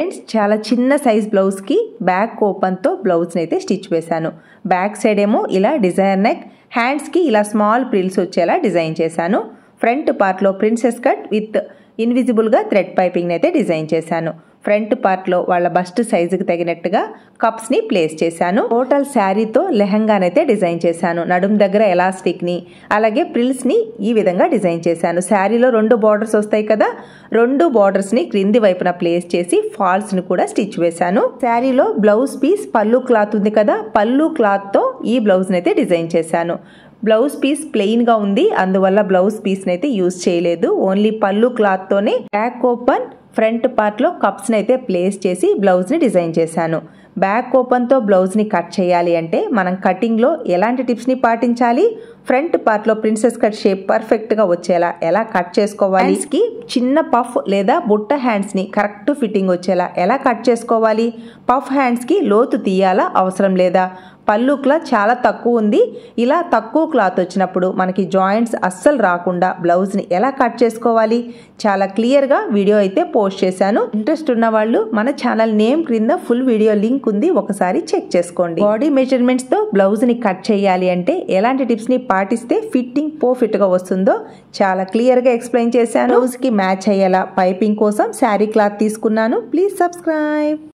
Friends చాలా చిన్న size బ్లౌజ్కి బ్యాక్ ఓపెన్తో బ్లౌజ్ని అయితే స్టిచ్ వేశాను. బ్యాక్ సైడ్ ఏమో ఇలా డిజైన్ నెక్, హ్యాండ్స్కి ఇలా స్మాల్ ప్రిల్స్ వచ్చేలా డిజైన్ చేశాను. ఫ్రంట్ పార్ట్లో ప్రిన్సెస్ కట్ విత్ ఇన్విజిబుల్గా థ్రెడ్ పైపింగ్ని అయితే డిజైన్ చేశాను. ఫ్రంట్ పార్ట్లో వాళ్ళ బస్ట్ సైజుకి తగినట్టుగా కప్స్ని ప్లేస్ చేశాను. టోటల్ శారీతో లెహంగానైతే డిజైన్ చేశాను. నడుము దగ్గర ఎలాస్టిక్ని అలాగే ప్రిల్స్ని ఈ విధంగా డిజైన్ చేశాను. శారీలో 2 బార్డర్స్ వస్తాయి కదా, 2 బార్డర్స్ని క్రింది వైపున ప్లేస్ చేసి ఫాల్స్ని కూడా స్టిచ్ వేశాను. శారీలో బ్లౌజ్ పీస్ పళ్ళు క్లాత్ ఉంది కదా, పళ్ళు క్లాత్తో ఈ బ్లౌజ్ని అయితే డిజైన్ చేశాను. బ్లౌజ్ పీస్ ప్లెయిన్గా ఉంది, అందువల్ల బ్లౌజ్ పీస్ని అయితే యూజ్ చేయలేదు. ఓన్లీ పళ్ళు క్లాత్తోనే బ్యాక్ ఓపెన్ ఫ్రంట్ పార్ట్లో కప్స్ని అయితే ప్లేస్ చేసి బ్లౌజ్ని డిజైన్ చేశాను. బ్యాక్ ఓపెన్తో బ్లౌజ్ని కట్ చేయాలి అంటే మనం కటింగ్లో ఎలాంటి టిప్స్ని పాటించాలి, ఫ్రంట్ పార్ట్లో ప్రిన్సెస్ కట్ షేప్ పర్ఫెక్ట్గా వచ్చేలా ఎలా కట్ చేసుకోవాలి, హ్యాండ్స్కి చిన్న పఫ్ లేదా బుట్ట హ్యాండ్స్ని కరెక్ట్ ఫిట్టింగ్ వచ్చేలా ఎలా కట్ చేసుకోవాలి, పఫ్ హ్యాండ్స్కి లోతు తీయాలా అవసరం లేదా, పళ్ళు క్లాత్ చాలా తక్కువ ఉంది, ఇలా తక్కువ క్లాత్ వచ్చినప్పుడు మనకి జాయింట్స్ అస్సలు రాకుండా బ్లౌజ్ని ఎలా కట్ చేసుకోవాలి, చాలా క్లియర్గా వీడియో అయితే పోస్ట్ చేశాను. ఇంట్రెస్ట్ ఉన్న వాళ్ళు మన ఛానల్ నేమ్ క్రింద ఫుల్ వీడియో లింక్ ఉంది, ఒకసారి చెక్ చేసుకోండి. బాడీ మెజర్మెంట్స్తో బ్లౌజ్ని కట్ చేయాలి అంటే ఎలాంటి టిప్స్ని పాటిస్తే ఫిట్టింగ్ పర్ఫెక్ట్గా వస్తుందో చాలా క్లియర్గా ఎక్స్ప్లెయిన్ చేశాను. బ్లౌజ్కి మ్యాచ్ అయ్యేలా పైపింగ్ కోసం శారీ క్లాత్ తీసుకున్నాను. Please subscribe.